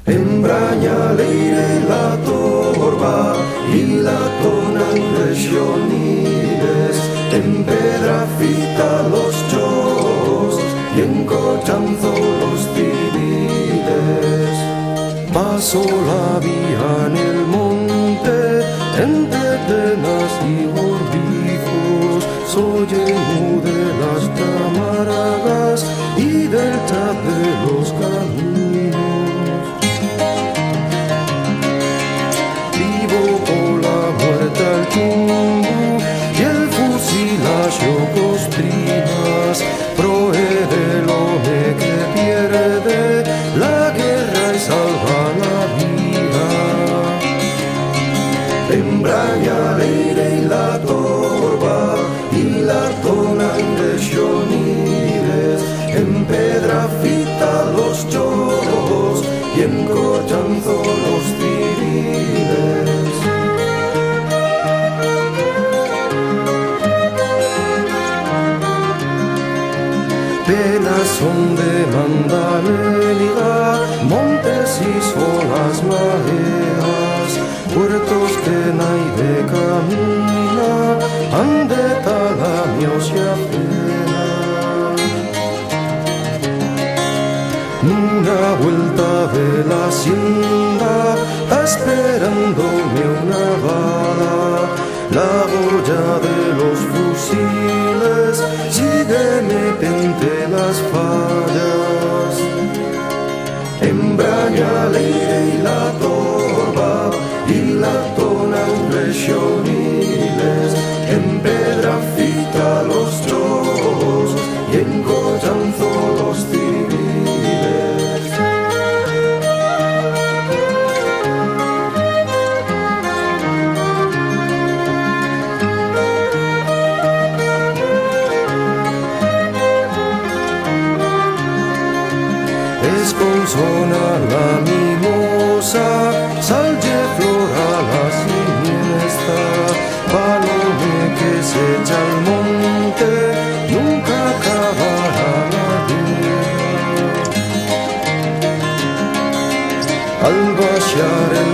Embraña leire la torba y la tonan regiones, en pedra fita los chos y en cochanzo los civiles. Paso la vía en el monte, entre penas y orbijos, soy el de las tamaragas y del chat de los caminos. El chumbo y el fusilaje costrimas, proe del hombre que pierde la guerra y salva la vida. Embraña leire y la torba y la tonan regiones, en pedra fita los choros y en cochanzo los civiles. Penas son de Mandaléliga, montes y solas mareas, puertos que nay de camina, ande talamios y apenas. Una vuelta de la hacienda, esperándome una bala, la boya de los fusiles sigue metente las fallas. Embraña leire y la torba y la tonan regiones, en pedra fita los chos y en cochanzo los civiles. Es consona la mimosa, salge flora la siniestra, palome que se echa al monte, nunca acabará la guerra. Al vaciar el